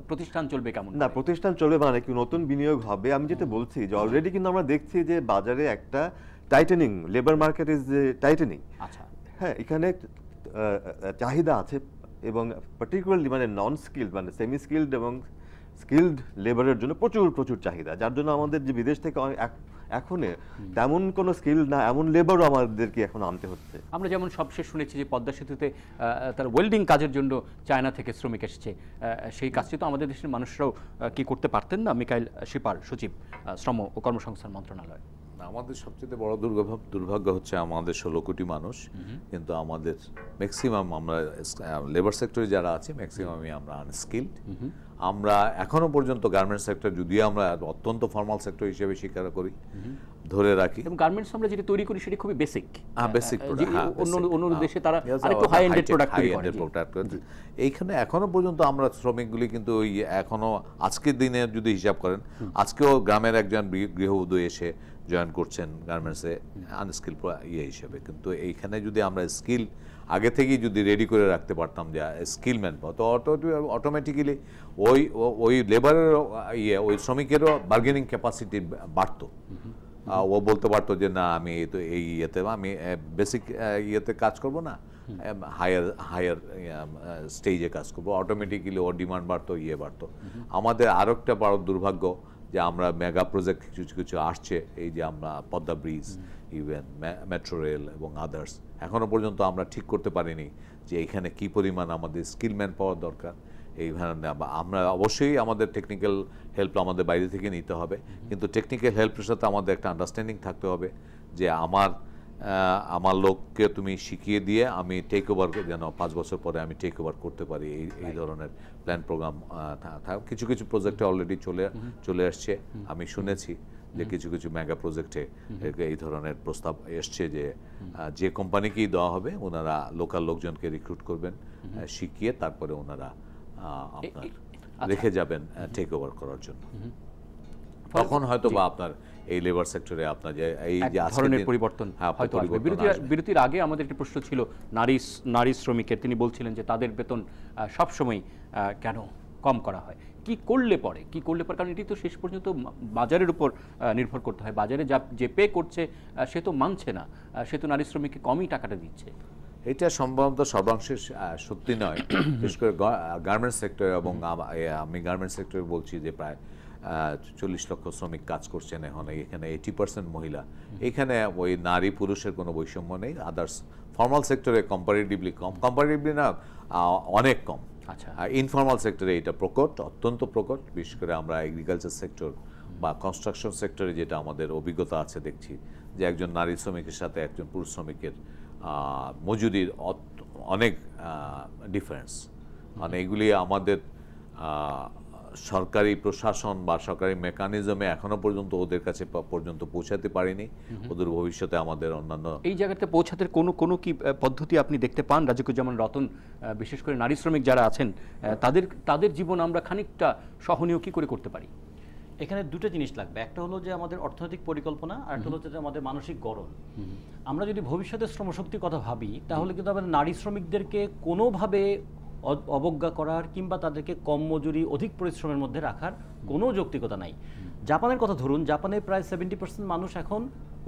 প্রতিষ্ঠান চলবে কেমন? না, প্রতিষ্ঠান চলবে মানে কি, নতুন বিনিয়োগ হবে। আমি যেটা বলছি যে অলরেডি কিন্তু আমরা দেখছি যে বাজারে একটা tightening, labour market is tightening. আচ্ছা, হ্যাঁ, এখানে চাহিদা আছে এবং পার্টিকুলারলি মানে নন স্কিল্ড মানে সেমি স্কিল্ড এবং স্কিল্ড লেবারের জন্য প্রচুর প্রচুর চাহিদা, যার জন্য আমাদের যে বিদেশ থেকে এখন তেমন কোনো স্কিল না এমন লেবারও আমাদেরকে এখন আনতে হচ্ছে। আমরা যেমন সবশেষ শুনেছি যে পদ্মা সেতুতে তার ওয়েল্ডিং কাজের জন্য চায়না থেকে শ্রমিক এসেছে, সেই কাজটি তো আমাদের দেশের মানুষরাও কি করতে পারতেন না? মিকাইল শিপার, সচিব, শ্রম ও কর্মসংস্থান মন্ত্রণালয়। আমাদের সবচেয়ে বড় দুর্ভাগ্য হচ্ছে আমাদের 16 কোটি মানুষ, কিন্তু আমাদের ম্যাক্সিমাম আমরা লেবার সেক্টরে যারা আছে ম্যাক্সিমামই আমরা আনস্কিল্ড। আমরা এখনো পর্যন্ত গার্মেন্টস সেক্টর, যদিও আমরা অত্যন্ত ফর্মাল সেক্টর হিসেবে স্বীকার করি, ধরে রাখি, এবং গার্মেন্টস আমরা যেটা তৈরি করি সেটা খুবই বেসিক। বেসিক অন্য দেশে তারা আরেকটু হাই এন্ডেড প্রোডাক্ট করে। এইখানে এখনো পর্যন্ত আমরা শ্রমিকগুলি কিন্তু ওই এখনো আজকের দিনে যদি হিসাব করেন, আজকেও গ্রামের একজন গৃহবধূ এসে জয়েন করছেন গার্মেন্টসে আনস্কিল হিসেবে। কিন্তু এইখানে যদি আমরা স্কিল আগে থেকেই যদি রেডি করে রাখতে পারতাম যে স্কিল ম্যান পাওয়া, তো অটোমেটিক্যালি ওই লেবারের ওই শ্রমিকেরও বার্গেনিং ক্যাপাসিটি বাড়তো। ও বলতে পারতো যে না আমি তো এই ইয়েতে আমি বেসিক ইয়েতে কাজ করব না, হায়ার স্টেজে কাজ করবো, অটোমেটিক্যালি ওর ডিমান্ড বাড়তো, বাড়তো। আমাদের আরও একটা বড় দুর্ভাগ্য যে আমরা মেগা প্রজেক্ট কিছু কিছু আসছে, এই যে আমরা Padma bridge, even metro rail এবং আদার্স, এখনো পর্যন্ত আমরা ঠিক করতে পারিনি যে এখানে কি পরিমাণ আমাদের স্কিল ম্যান পাওয়ার দরকার। এইখানে আমরা অবশ্যই আমাদের টেকনিক্যাল হেল্প আমাদের বাইরে থেকে নিতে হবে, কিন্তু টেকনিক্যাল হেল্পের সাথে আমাদের একটা আন্ডারস্ট্যান্ডিং থাকতে হবে যে আমার লোককে তুমি শিখিয়ে দিয়ে আমি টেক ওভার, যেন 5 বছর পরে আমি টেক ওভার করতে পারি, এই ধরনের প্ল্যান প্রোগ্রাম কিছু কিছু প্রজেক্টে অলরেডি চলে আসছে। আমি শুনেছি যে কিছু কিছু মেগা প্রজেক্টে এই ধরনের প্রস্তাব এসছে যে কোম্পানিকেই দেওয়া হবে, ওনারা লোকাল লোকজনকে রিক্রুট করবেন, শিখিয়ে তারপরে ওনারা আপনার রেখে যাবেন টেক ওভার করার জন্য। তখন হয়তো বা আপনার এই লেবার সেক্টরে আপনার যে এই যে ধরনের পরিবর্তন হয়তো আসবে। বিরতির আগে আমাদের একটা প্রশ্ন ছিল নারী শ্রমিকের, তিনি বলছিলেন যে তাদের বেতন সবসময় কেন কম করা হয়, কি করলে পরে কারণ এটি তো শেষ পর্যন্ত বাজারের উপর নির্ভর করতে হয়। বাজারে যে পে করছে সে তো মানছে না, সে তো নারী শ্রমিককে কমই টাকাটা দিচ্ছে। এটা সম্ভবত সর্বাংশে সত্যি নয়, বিশেষ করে গার্মেন্টস সেক্টর, এবং আমি গার্মেন্টস সেক্টরে বলছি যে প্রায় 40 লক্ষ শ্রমিক কাজ করছেন এখন, এখানে 80% মহিলা। এখানে ওই নারী পুরুষের কোনো বৈষম্য নেই। আদার্স ফর্মাল সেক্টরে কম্পারেটিভলি না অনেক কম। আচ্ছা, ইনফর্মাল সেক্টরে এটা প্রকট, অত্যন্ত প্রকট। বিশেষ করে আমরা এগ্রিকালচার সেক্টর বা কনস্ট্রাকশন সেক্টরে যেটা আমাদের অভিজ্ঞতা আছে, দেখছি যে একজন নারী শ্রমিকের সাথে একজন পুরুষ শ্রমিকের মজুরির অনেক ডিফারেন্স। মানে এগুলি আমাদের সরকারি প্রশাসন বা সরকারি মেকানিজমে এখনো পর্যন্ত ওদের কাছে পর্যন্ত পৌঁছাতে পারেনি। ওদের ভবিষ্যতে আমাদের অন্যান্য এই জায়গাতে পৌঁছাতে কোনো কি পদ্ধতি আপনি দেখতে পান? রাজিকুজ্জামান রতন, বিশেষ করে নারী শ্রমিক যারা আছেন তাদের জীবন আমরা খানিকটা সহনীয় কি করে করতে পারি? এখানে দুটো জিনিস লাগবে, একটা হলো যে আমাদের অর্থনৈতিক পরিকল্পনা, আর একটা হলো যে আমাদের মানসিক গড়ন। আমরা যদি ভবিষ্যতের শ্রমশক্তির কথা ভাবি, তাহলে কিন্তু আমাদের নারী শ্রমিকদেরকে কোনোভাবে অবজ্ঞা করার কিংবা তাদেরকে কম মজুরি অধিক পরিশ্রমের মধ্যে রাখার কোনো যৌক্তিকতা নাই। জাপানের কথা ধরুন, জাপানে প্রায় 70% মানুষ এখন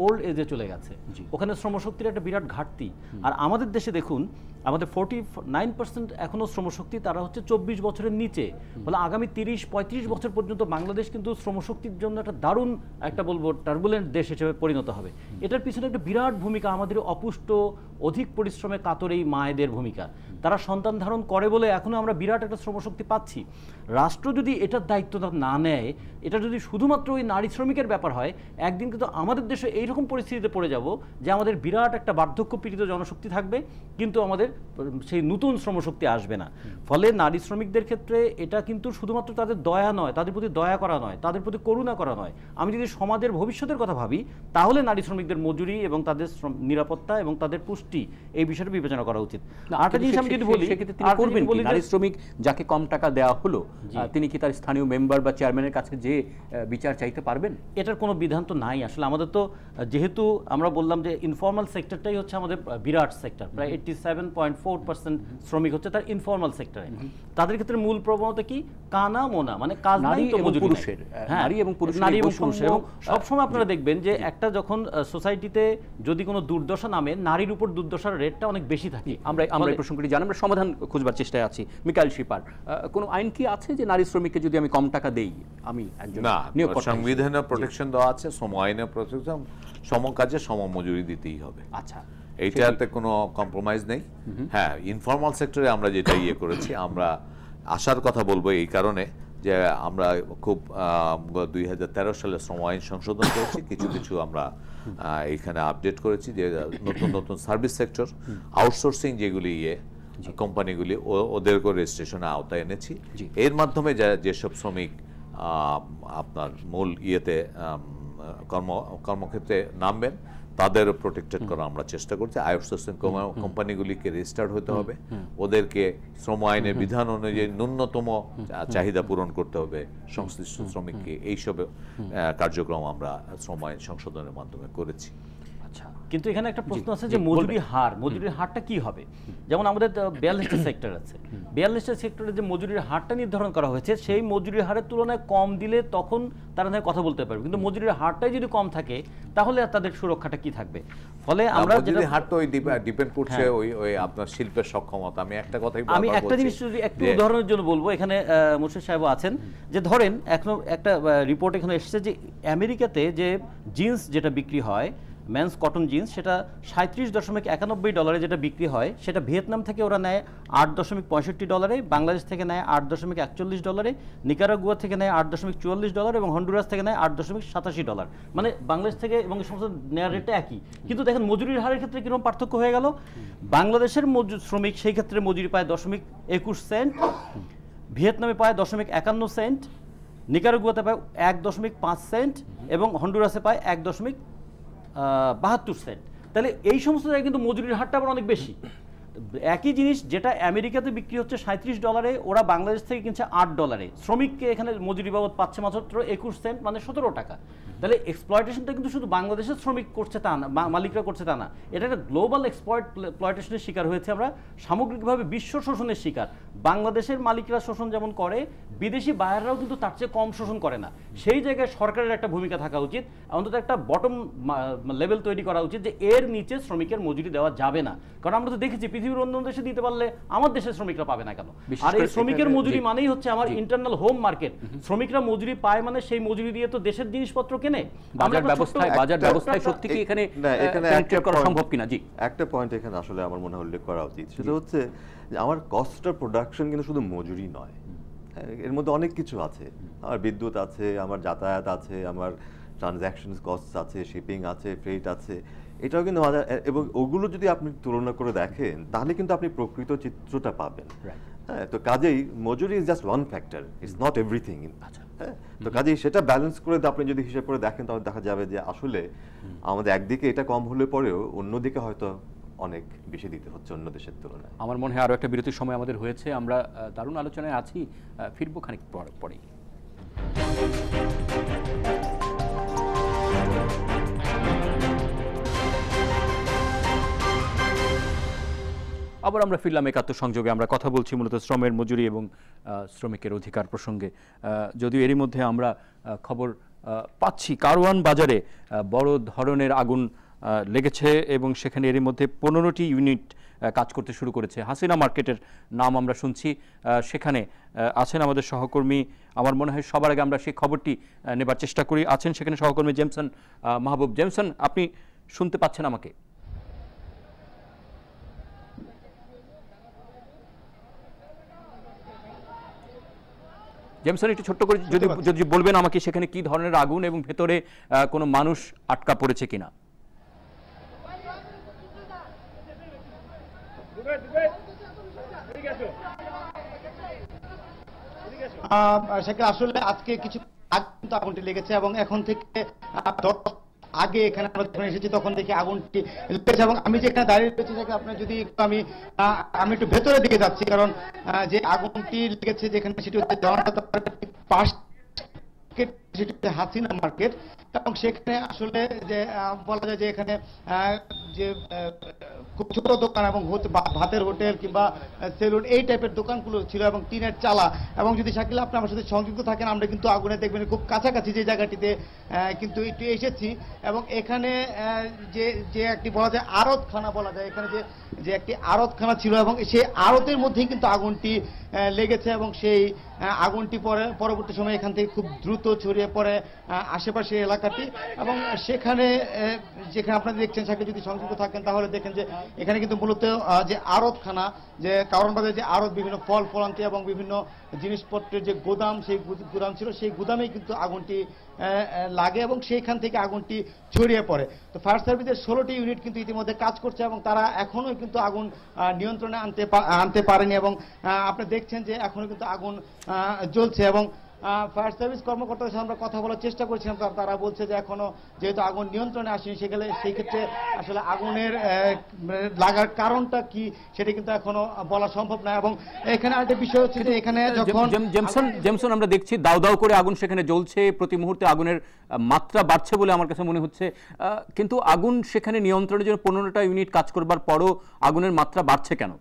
ওল্ড এজে চলে গেছে, ওখানে শ্রমশক্তির একটা বিরাট ঘাটতি। আর আমাদের দেশে দেখুন, আমাদের 49% এখনও শ্রমশক্তি, তারা হচ্ছে 24 বছরের নিচে। ফলে আগামী 30-35 বছর পর্যন্ত বাংলাদেশ কিন্তু শ্রমশক্তির জন্য একটা দারুণ একটা বলবো টার্বুলেন্ট দেশ হিসেবে পরিণত হবে। এটার পিছনে একটা বিরাট ভূমিকা আমাদের অপুষ্ট অধিক পরিশ্রমে কাতর এই মায়েদের ভূমিকা। তারা সন্তান ধারণ করে বলে এখনও আমরা বিরাট একটা শ্রমশক্তি পাচ্ছি। রাষ্ট্র যদি এটার দায়িত্ব না নেয়, এটা যদি শুধুমাত্র ওই নারী শ্রমিকের ব্যাপার হয়, একদিন কিন্তু আমাদের দেশে এইরকম পরিস্থিতিতে পড়ে যাব যে আমাদের বিরাট একটা বার্ধক্য পীড়িত জনশক্তি থাকবে, কিন্তু আমাদের সেই নতুন শ্রমশক্তি আসবে না। ফলে নারী শ্রমিকদের ক্ষেত্রে এটা কিন্তু শুধুমাত্র তাদের দয়া নয়, তাদের প্রতি দয়া করা নয়, তাদের প্রতি করুণা করা নয়। আমি যদি সমাজের ভবিষ্যতের কথা ভাবি, তাহলে নারী শ্রমিকদের মজুরি এবং তাদের নিরাপত্তা এবং তাদের পুষ্টি এই বিষয়টা বিবেচনা করা উচিত। আরেকটা জিনিস আমি যদি বলি, নারী শ্রমিক যাকে কম টাকা দেওয়া হলো, তিনি কি তার স্থানীয় মেম্বার বা চেয়ারম্যানের কাছে যে বিচার চাইতে পারবেন? এটার কোনো বিধান তো নাই আসলে। আমাদের তো যেহেতু আমরা বললাম যে ইনফর্মাল সেক্টরটাই হচ্ছে আমাদের বিরাট সেক্টর, প্রায় 87.4% শ্রমিক হচ্ছে তার ইনফর্মাল সেক্টরে। তাদের ক্ষেত্রে মূল প্রবণতা কি? কানা মোনা, মানে কাজ নাই তো মজুরি নাই। নারী এবং পুরুষের নারী এবং পুরুষের, এবং সবসময় আপনারা দেখবেন যে একটা যখন সোসাইটিতে যদি কোনো দুর্দশা নামে, নারীর উপর দুর্দশার রেটটা অনেক বেশি থাকে। আমরা এই প্রসঙ্গটি জানি, আমরা সমাধান খুঁজবার চেষ্টায় আছি। মিকাইল শিপার, কোনো আইন কি আছে যে নারী শ্রমিককে যদি আমি কম টাকা দেই, আমি একজন না, নিয়োগকর্তা সংবিধানের প্রোটেকশন দেওয়া আছে, শ্রম আইনের প্রোটেকশন, সম কাজে সম মজুরি দিতেই হবে। আচ্ছা, এইটাতে কোনো কম্প্রোমাইজ নেই। হ্যাঁ, ইনফর্মাল সেক্টরে আমরা যেটা করছি, আমরা আশার কথা বলবো এই কারণে যে আমরা খুব 2013 সালে শ্রম আইন সংশোধন করেছি, কিছু কিছু আমরা এইখানে আপডেট করেছি, যে নতুন নতুন সার্ভিস সেক্টর আউটসোর্সিং যেগুলি কোম্পানিগুলি, ওদেরকে রেজিস্ট্রেশনের আওতায় এনেছি। এর মাধ্যমে যেসব শ্রমিক আপনার মূল কর্মক্ষেত্রে নামবেন তাদের প্রোটেক্টেড করা আমরা চেষ্টা করছি। আউটসোর্সিং কোম্পানিগুলিকে রেজিস্টার্ড হতে হবে, ওদেরকে শ্রম আইনের বিধান অনুযায়ী ন্যূনতম চাহিদা পূরণ করতে হবে সংশ্লিষ্ট শ্রমিককে। এইসব কার্যক্রম আমরা শ্রম আইন সংশোধনের মাধ্যমে করেছি। কিন্তু এখানে একটা প্রশ্ন আছে যে মজুরির হারটা কি হবে? যেমন আমাদের 42টা সেক্টর আছে, 42টা সেক্টরে যে মজুরির হারটা নির্ধারণ করা হয়েছে, সেই মজুরির হারের তুলনায় কম দিলে তখন তারা কথা বলতে পারবে, কিন্তু মজুরির হারটাই যদি কম থাকে তাহলে তাদের সুরক্ষাটা কি থাকবে? ফলে আমরা মজুরির হার তো ওই ডিপেন্ড করছে ওই আপনার শিল্পের সক্ষমতা। আমি একটা কথাই বলবো, আমি একটা জিনিস যদি একটু উদাহরণের জন্য বলবো, এখানে মুর্শিদ সাহেব আছেন, যে ধরেন এখন একটা রিপোর্ট এখানে এসেছে যে আমেরিকাতে যে জিন্স যেটা বিক্রি হয়, মেন্স কটন জিন্স, সেটা $37.91 যেটা বিক্রি হয়, সেটা ভিয়েতনাম থেকে ওরা নেয় $8.65, বাংলাদেশ থেকে নেয় $8.41, নিকারাগুয়া থেকে নেয় $8.44 এবং হন্ডুরাস থেকে নেয় $8.87। মানে বাংলাদেশ থেকে এবং সমস্ত নেওয়ার রেটটা একই, কিন্তু দেখেন মজুরির হারের ক্ষেত্রে কিরকম পার্থক্য হয়ে গেল। বাংলাদেশের শ্রমিক সেই ক্ষেত্রে মজুরি পায় 0.21 সেন্ট, ভিয়েতনামে পায় 0.51 সেন্ট, নিকারাগুয়াতে পায় 1.5 সেন্ট এবং হন্ডুরাসে পায় 1.72 সেন্ট। তাহলে এই সমস্ত জায়গায় কিন্তু মজুরির হারটা আবার অনেক বেশি। একই জিনিস যেটা আমেরিকাতে বিক্রি হচ্ছে $37, ওরা বাংলাদেশ থেকে কিনছে $8। শ্রমিককে এখানে মজুরি বাবদ পাচ্ছে মাত্র 21 সেন্ট, মানে 17 টাকা। তাহলে এক্সপ্লয়টেশনটা কিন্তু শুধু বাংলাদেশের শ্রমিক করছে তা না, মালিকরা করছে তা না, এটা একটা গ্লোবাল এক্সপ্লয়টেশনের শিকার হয়েছে আমরা, সামগ্রিকভাবে বিশ্ব শোষণের শিকার। বাংলাদেশের মালিকরা শোষণ যেমন করে, বিদেশি বায়াররাও কিন্তু তার চেয়ে কম শোষণ করে না। সেই জায়গায় সরকারের একটা ভূমিকা থাকা উচিত, অন্তত একটা বটম লেভেল তৈরি করা উচিত যে এর নিচে শ্রমিকের মজুরি দেওয়া যাবে না। কারণ আমরা তো দেখেছি পৃথিবীর অন্য দেশে দিতে পারলে আমার দেশের শ্রমিকরা পাবে না কেন? আর এই শ্রমিকের মজুরি মানেই হচ্ছে আমার ইন্টারনাল হোম মার্কেট। শ্রমিকরা মজুরি পায় মানে সেই মজুরি দিয়ে তো দেশের জিনিসপত্র কেনে। বাজার ব্যবস্থায় সত্যি কি এখানে করা সম্ভব কিনা? জি, একটা পয়েন্ট এখানে আসলে আমার মনে হয় উল্লেখ করা উচিত, সেটা হচ্ছে যে আমার কস্ট অফ প্রোডাকশন কিন্তু শুধু মজুরি নয়, এর মধ্যে অনেক কিছু আছে। আমার বিদ্যুৎ আছে, আমার যাতায়াত আছে, আমার ট্রানজ্যাকশন কস্ট আছে, শিপিং আছে, ফ্রেট আছে, এটাও কিন্তু এবং ওগুলো যদি আপনি তুলনা করে দেখেন তাহলে কিন্তু আপনি প্রকৃত চিত্রটা পাবেন। হ্যাঁ, তো কাজেই মজুরি is just one factor, it's not everything. হ্যাঁ, তো কাজেই সেটা ব্যালেন্স করে আপনি যদি হিসাব করে দেখেন তাহলে দেখা যাবে যে আসলে আমাদের একদিকে এটা কম হলে পরেও অন্যদিকে হয়তো অনেক বেশি দিতে হচ্ছে অন্য দেশের তুলনায়। আমার মনে হয় আরও একটা বিরতির সময় আমাদের হয়েছে, আমরা দারুণ আলোচনায় আছি, ফিরবো খানিক পরেই। আবার আমরা ফিরলাম একাত্তর সংযোগে। আমরা কথা বলছি মূলত শ্রমের মজুরি এবং শ্রমিকের অধিকার প্রসঙ্গে। যদিও এরই মধ্যে আমরা খবর পাচ্ছি কারওয়ান বাজারে বড় ধরনের আগুন লেগেছে এবং সেখানে এরই মধ্যে 15টি ইউনিট কাজ করতে শুরু করেছে। হাসিনা মার্কেটের নাম আমরা শুনছি, সেখানে আছেন আমাদের সহকর্মী। আমার মনে হয় সবার আগে আমরা সেই খবরটি নেবার চেষ্টা করি। আছেন সেখানে সহকর্মী জেমসন মাহবুব। জেমসন, আপনি শুনতে পাচ্ছেন আমাকে? জেমসন, একটু ছোট্ট করে যদি বলবেন আমাকে সেখানে কি ধরনের আগুন এবং ভেতরে কোনো মানুষ আটকা পড়েছে কিনা? আসলে আজকে কিছু আগুনটি লেগেছে এবং এখন থেকে আগে এখানে আমরা যখন এসেছি তখন দেখি আগুনটি লেগেছে এবং আমি যেখানে দাঁড়িয়ে রয়েছি আপনার যদি আমি একটু ভেতরের দিকে যাচ্ছি, কারণ যে আগুনটি লেগেছে যেখানে সেটি হচ্ছে পাশ সেটি হচ্ছে হাসিনা মার্কেট। এবং সেখানে আসলে যে বলা যায় যে এখানে যে খুব ছোট দোকান এবং ভাতের হোটেল কিংবা সেলুন এই টাইপের দোকানগুলো ছিল এবং টিনের চালা। এবং যদি শাকিল আপনি আমার সাথে সংযুক্ত থাকেন, আমরা কিন্তু আগুনে দেখবেন খুব কাছাকাছি যে জায়গাটিতে কিন্তু একটু এসেছি। এবং এখানে যে একটি বলা যায় আড়তখানা বলা যায়, এখানে যে একটি আড়তখানা ছিল এবং সেই আড়তের মধ্যেই কিন্তু আগুনটি লেগেছে এবং সেই আগুনটি পরবর্তী সময় এখান থেকে খুব দ্রুত ছড়িয়ে পড়ে আশেপাশে এলাকাটি। এবং সেখানে যেখানে আপনারা দেখছেন শাকিল যদি সংযুক্ত থাকেন তাহলে দেখেন যে এখানে কিন্তু মূলত যে আড়তখানা, যে কারণ বাজারে যে আড়ত বিভিন্ন ফল ফলান্তি এবং বিভিন্ন জিনিসপত্রের যে গোদাম, সেই গোদাম ছিল, সেই গোদামেই কিন্তু আগুনটি লাগে এবং সেইখান থেকে আগুনটি ছড়িয়ে পড়ে। তো ফায়ার সার্ভিসের 16টি ইউনিট কিন্তু ইতিমধ্যে কাজ করছে এবং তারা এখনো কিন্তু আগুন নিয়ন্ত্রণে আনতে পারেনি এবং আপনি দেখছেন যে এখনো কিন্তু আগুন জ্বলছে। এবং ফায়ার সার্ভিস কর্মকর্তাদের সাথে আমরা কথা বলার চেষ্টা করছিলাম, তারা বলছে যে এখনো যেহেতু আগুন নিয়ন্ত্রণে আসেনি সেই ক্ষেত্রে আসলে আগুনের লাগার কারণটা কি সেটা কিন্তু এখনো বলা সম্ভব না। এবং এখানে আরেকটা বিষয় হচ্ছে যে এখানে যখন জেমসন আমরা দেখছি দাউ দাউ করে আগুন সেখানে জ্বলছে, প্রতি মুহূর্তে আগুনের মাত্রা বাড়ছে বলে আমার কাছে মনে হচ্ছে, কিন্তু আগুন সেখানে নিয়ন্ত্রণের জন্য 15টা ইউনিট কাজ করবার পরও আগুনের মাত্রা বাড়ছে কেন?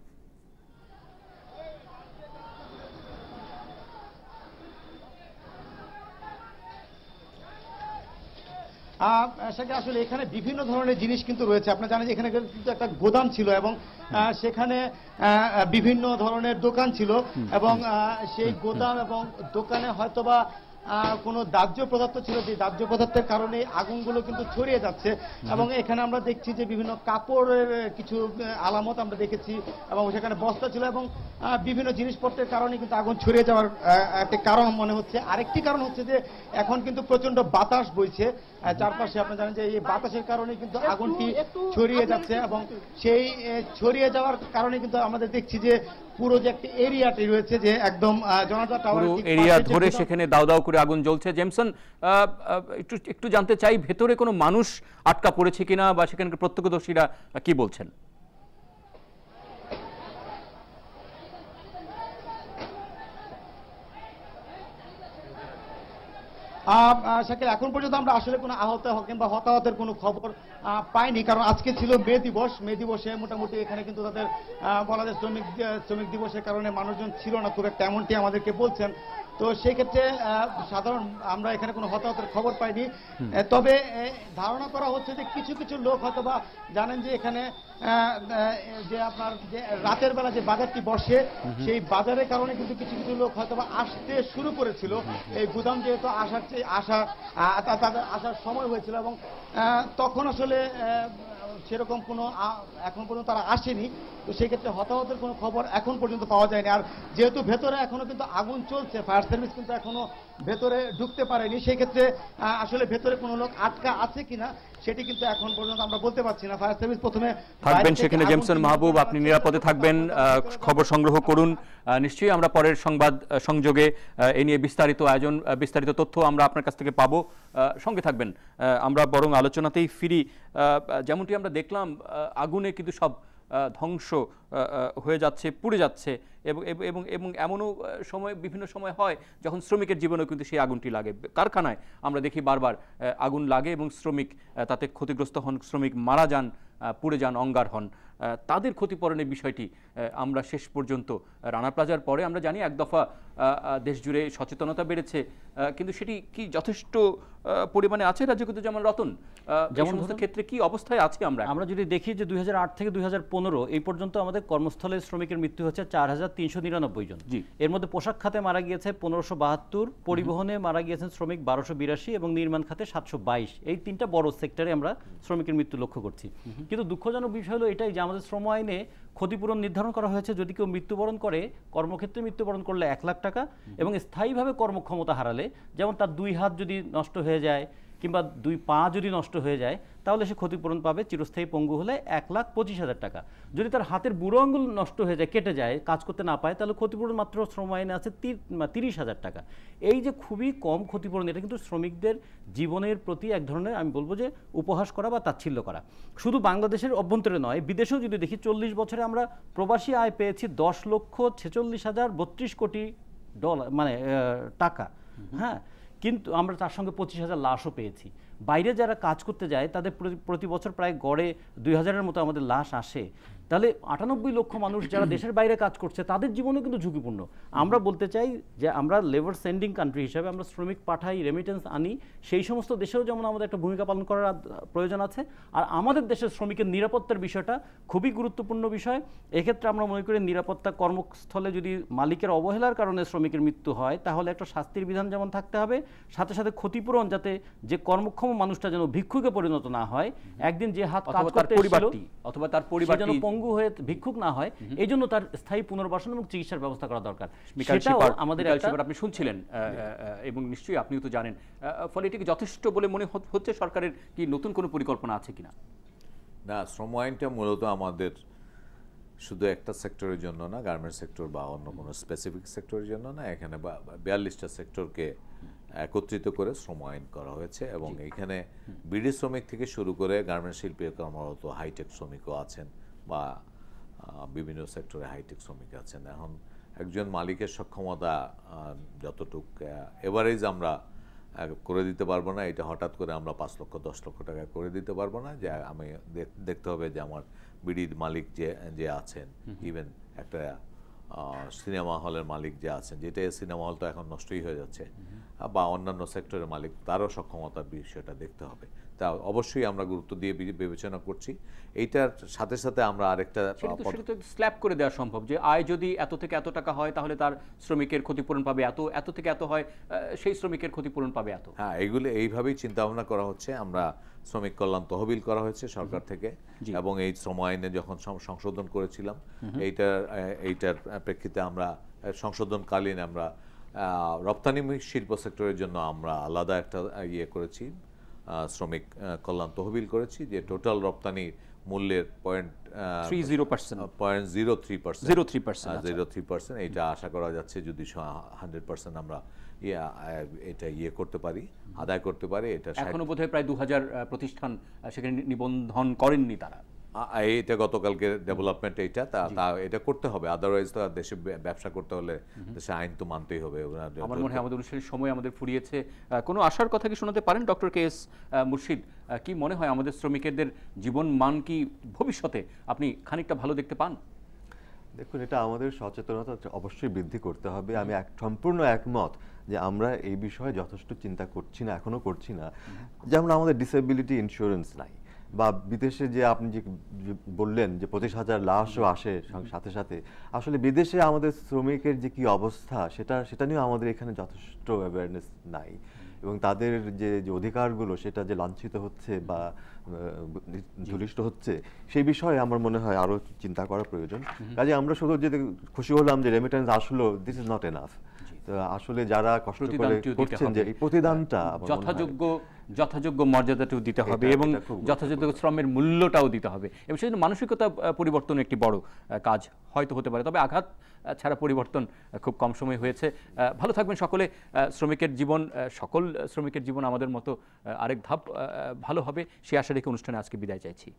আসলে এখানে বিভিন্ন ধরনের জিনিস কিন্তু রয়েছে। আপনারা জানেন যে এখানে কিন্তু একটা গোদাম ছিল এবং সেখানে বিভিন্ন ধরনের দোকান ছিল এবং সেই গোদাম এবং দোকানে হয়তোবা কোনো দাহ্য পদার্থ ছিল, যে দাহ্য পদার্থের কারণে আগুনগুলো কিন্তু ছড়িয়ে যাচ্ছে। এবং এখানে আমরা দেখছি যে বিভিন্ন কাপড়ের কিছু আলামত আমরা দেখেছি এবং সেখানে বস্তা ছিল এবং বিভিন্ন জিনিসপত্রের কারণে কিন্তু আগুন ছড়িয়ে যাওয়ার একটা কারণ মনে হচ্ছে। আরেকটি কারণ হচ্ছে যে এখন কিন্তু প্রচন্ড বাতাস বইছে চারপাশে। আপনারা জানেন যে এই বাতাসের কারণে কিন্তু আগুনটি ছড়িয়ে যাচ্ছে এবং সেই ছড়িয়ে যাওয়ার কারণে কিন্তু আমাদের দেখছি যে পুরো যে একটা এরিয়াটি রয়েছে যে একদম জনতা টাওয়ার এরিয়া ধরে সেখানে দাউ দাউ করে আগুন জ্বলছে। জেমসন, একটু জানতে চাই ভেতরে কোনো মানুষ আটকা পড়েছে কিনা বা সেখানকার প্রত্যক্ষদর্শীরা কি বলছেন? শাকিল, এখন পর্যন্ত আমরা আসলে কোনো আহত কিংবা হতাহতের কোনো খবর পাইনি, কারণ আজকে ছিল মে দিবস। মে দিবসে মোটামুটি এখানে কিন্তু তাদের বলা যায় শ্রমিক দিবসের কারণে মানুষজন ছিল না খুব একটা, এমনটি আমাদেরকে বলছেন। তো সেই ক্ষেত্রে সাধারণ আমরা এখানে কোনো হতাহতের খবর পাইনি। তবে ধারণা করা হচ্ছে যে কিছু কিছু লোক হয়তোবা জানেন যে এখানে যে আপনার যে রাতের বেলা যে বাজারটি বসে সেই বাজারের কারণে কিন্তু কিছু কিছু লোক হয়তোবা আসতে শুরু করেছিল। এই গুদাম যেহেতু তাদের আসার সময় হয়েছিল এবং তখন আসলে সেরকম কোনো এখন পর্যন্ত তারা আসেনি। তো সেক্ষেত্রে হতাহতের কোনো খবর এখন পর্যন্ত পাওয়া যায়নি। আর যেহেতু ভেতরে এখনো কিন্তু আগুন চলছে, ফায়ার সার্ভিস কিন্তু এখনো ভেতরে ঢুকতে পারেনি, সেই ক্ষেত্রে আসলে ভেতরে কোনো লোক আটকা আছে কিনা সেটি কিন্তু এখন পর্যন্ত আমরা বলতে পারছি না। ফায়ার সার্ভিস প্রথমে থাকবেন সেখানে। জেমসন মাহবুব, আপনি নিরাপদে থাকবেন, খবর সংগ্রহ করুন। নিশ্চয়ই আমরা পরের সংবাদ সংযোগে এ নিয়ে বিস্তারিত তথ্য আমরা আপনার কাছ থেকে পাবো। সঙ্গে থাকবেন। আমরা বরং আলোচনাতেই ফিরি। যেমনটি আমরা দেখলাম আগুনে কিন্তু সব ধ্বংস হয়ে যাচ্ছে, পুড়ে যাচ্ছে এবং এমনও সময় বিভিন্ন সময় হয় যখন শ্রমিকের জীবনেও কিন্তু সেই আগুনটি লাগে। কারখানায় আমরা দেখি বারবার আগুন লাগে এবং শ্রমিক তাতে ক্ষতিগ্রস্ত হন, শ্রমিক মারা যান, পুড়ে যান, অঙ্গার হন। তাদের ক্ষতিপূরণের বিষয়টি আমরা শেষ পর্যন্ত রানা প্লাজার পরে আমরা জানি এক দফা দেশজুড়ে সচেতনতা বেড়েছে, কিন্তু সেটি কি যথেষ্ট পরিমাণে আছে? রাজ্যকুদ্দুজ্জামান রতন, যেমন ক্ষেত্রে কি অবস্থায় আছে? আমরা যদি দেখি যে 2008 থেকে 2015 এই পর্যন্ত আমাদের কর্মস্থলে শ্রমিকের মৃত্যু হচ্ছে 4399 জন। এর মধ্যে পোশাক খাতে মারা গিয়েছে 1572, পরিবহনে মারা গিয়েছেন শ্রমিক 1282 এবং নির্মাণ খাতে 722। এই তিনটা বড় সেক্টরে আমরা শ্রমিকের মৃত্যু লক্ষ্য করছি। কিন্তু দুঃখজনক বিষয় হলো এটাই যে আমাদের শ্রম আইনে ক্ষতিপূরণ নির্ধারণ করা হয়েছে যদি কেউ মৃত্যুবরণ করে, কর্মক্ষেত্রে মৃত্যুবরণ করলে 1 লাখ টাকা এবং স্থায়ীভাবে কর্মক্ষমতা হারালে, যেমন তার 2 হাত যদি নষ্ট হয়ে যায় কিংবা 2 পা যদি নষ্ট হয়ে যায় তাহলে সে ক্ষতিপূরণ পাবে। চিরস্থায়ী পঙ্গু হলে 1,25,000 টাকা। যদি তার হাতের বুড়ো আঙুল নষ্ট হয়ে যায়, কেটে যায়, কাজ করতে না পায়, তাহলে ক্ষতিপূরণ মাত্র শ্রম আইনে আছে 30,000 টাকা। এই যে খুবই কম ক্ষতিপূরণ, এটা কিন্তু শ্রমিকদের জীবনের প্রতি এক ধরনের আমি বলবো যে উপহাস করা বা তাচ্ছিল্য করা। শুধু বাংলাদেশের অভ্যন্তরে নয়, বিদেশেও যদি দেখি 40 বছরে আমরা প্রবাসী আয় পেয়েছি 10,46,032 কোটি ডলার মানে টাকা। হ্যাঁ, কিন্তু আমরা তার সঙ্গে 25,000 লাশও পেয়েছি। বাইরে যারা কাজ করতে যায় তাদের প্রতি বছর প্রায় গড়ে 2,000-এর মতো আমাদের লাশ আসে। তাহলে 98 লক্ষ মানুষ যারা দেশের বাইরে কাজ করছে তাদের জীবনও কিন্তু ঝুঁকিপূর্ণ। আমরা বলতে চাই যে আমরা লেবার সেন্ডিং কান্ট্রি হিসেবে আমরা শ্রমিক পাঠাই, রেমিটেন্স আনি, সেই সমস্ত দেশেও যেমন আমাদের একটা ভূমিকা পালন করার প্রয়োজন আছে। আর আমাদের দেশের শ্রমিকের নিরাপত্তার বিষয়টা খুবই গুরুত্বপূর্ণ বিষয়। এক্ষেত্রে আমরা মনে করি নিরাপত্তা কর্মস্থলে যদি মালিকের অবহেলার কারণে শ্রমিকের মৃত্যু হয় তাহলে একটা শাস্তির বিধান যেমন থাকতে হবে, সাথে সাথে ক্ষতিপূরণ, যাতে যে কর্মক্ষম মানুষটা যেন ভিক্ষুকে পরিণত না হয়, একদিন যে হাত কাজ করতে এসেছিল অথবা তার পরিবার যেন পঙ্গু হয়ে ভিক্ষুক না হয়, এই জন্য তার স্থায়ী পুনর্বাসন এবং চিকিৎসার ব্যবস্থা করা দরকার। সেটাও আমাদের আপনি শুনছিলেন এবং নিশ্চয়ই আপনিও তো জানেন। ফলে এটিকে যথেষ্ট বলে মনে হচ্ছে। সরকারের কি নতুন কোনো পরিকল্পনা আছে কিনা? না, শ্রম আইনটা মূলত আমাদের শুধু একটা সেক্টরের জন্য না, গার্মেন্টস সেক্টর বা অন্য কোনো স্পেসিফিক সেক্টরের জন্য না, এখানে 42টা সেক্টরকে একত্রিত করে শ্রম আইন করা হয়েছে। এবং এখানে বিড়ি শ্রমিক থেকে শুরু করে গার্মেন্টস শিল্পে কর্মরত হাইটেক শ্রমিকও আছেন বা বিভিন্ন সেক্টরে হাইটেক শ্রমিক আছেন। এখন একজন মালিকের সক্ষমতা যতটুক এভারেজ আমরা করে দিতে পারবো না। এটা হঠাৎ করে আমরা 5 লক্ষ 10 লক্ষ টাকা করে দিতে পারবো না। যে আমি দেখতে হবে যে আমার বিড়ির মালিক যে আছেন, ইভেন একটা সিনেমা হলের মালিক যে আছেন, যেটা সিনেমা হল তো এখন নষ্টই হয়ে যাচ্ছে, বা অন্যান্য সেক্টরের মালিক, তারও সক্ষমতার বিষয়টা দেখতে হবে। তা অবশ্যই আমরা গুরুত্ব দিয়ে বিবেচনা করছি। এইটার সাথে সাথে আমরা আরেকটা স্ল্যাব করে দেওয়া সম্ভব যে আয় যদি এত থেকে এত টাকা হয় তাহলে তার শ্রমিকের ক্ষতিপূরণ পাবে এত, এত থেকে এত হয় সেই শ্রমিকের ক্ষতিপূরণ পাবে এত। হ্যাঁ, এইগুলো এইভাবেই চিন্তা ভাবনা করা হচ্ছে। আমরা শ্রমিক কল্যাণ তহবিল করা হয়েছে সরকার থেকে, এবং এই শ্রম আইনে যখন সংশোধন করেছিলাম এইটার প্রেক্ষিতে আমরা সংশোধনকালীন আমরা রপ্তানি শিল্প সেক্টরের জন্য আমরা আলাদা একটা করেছি, শ্রমিক কল্যাণ তহবিল করেছি, যে টোটাল রপ্তানি মূল্যের 0.03%। এটা আশা করা যাচ্ছে যদি 100% আমরা এটা করতে পারি, আদায় করতে পারি। এটা এখনো বোধহয় প্রায় 2000 প্রতিষ্ঠান সেখানে নিবন্ধন করেননি তারা। এটা গতকালকে ডেভেলপমেন্ট, এটা করতে হবে, আদারওয়াইজ তো দেশে ব্যবসা করতে হলে দেশে আইন তো মানতেই হবে। আমার মনে হয় আমাদের অনুষ্ঠানের সময় আমাদের ফুরিয়েছে। কোনো আশার কথা কি শোনাতে পারেন ডক্টর কে এস মুর্শিদ? কি মনে হয় আমাদের শ্রমিকদের জীবন মান কি ভবিষ্যতে আপনি খানিকটা ভালো দেখতে পান? দেখুন, এটা আমাদের সচেতনতা অবশ্যই বৃদ্ধি করতে হবে। আমি সম্পূর্ণ একমত যে আমরা এই বিষয়ে যথেষ্ট চিন্তা করছি না, এখনো করছি না। যেমন আমাদের ডিসেবিলিটি ইন্স্যুরেন্স নাই, বা বিদেশে যে আপনি যে বললেন যে 25,000 লাশও আসে সাথে সাথে, আসলে বিদেশে আমাদের শ্রমিকের যে কি অবস্থা সেটা নিয়েও আমাদের এখানে যথেষ্ট অ্যাওয়ারনেস নাই, এবং তাদের যে অধিকারগুলো সেটা যে লাঞ্ছিত হচ্ছে বা ধূলিষ্ট হচ্ছে সেই বিষয়ে আমার মনে হয় আরো চিন্তা করা প্রয়োজন। কাজে আমরা শুধু যে খুশি হলাম যে রেমিটেন্স আসলো, দিস ইজ নট এনাফ। আসলে যারা কষ্ট করে করছেন যে এই প্রতিদানটা যথাযোগ্য মর্যাদাটাও দিতে হবে এবং যথাযথ শ্রমের মূল্যটাও দিতে হবে, এবং সেই জন্য মানসিকতা পরিবর্তন একটি বড় কাজ হয়তো হতে পারে। তবে আঘাত ছাড়া পরিবর্তন খুব কম সময় হয়েছে। ভালো থাকবেন সকলে। শ্রমিকের জীবন, সকল শ্রমিকের জীবন আমাদের মতো আরেক ধাপ ভালো হবে, সে আশা রেখে অনুষ্ঠানে আজকে বিদায় চাইছি।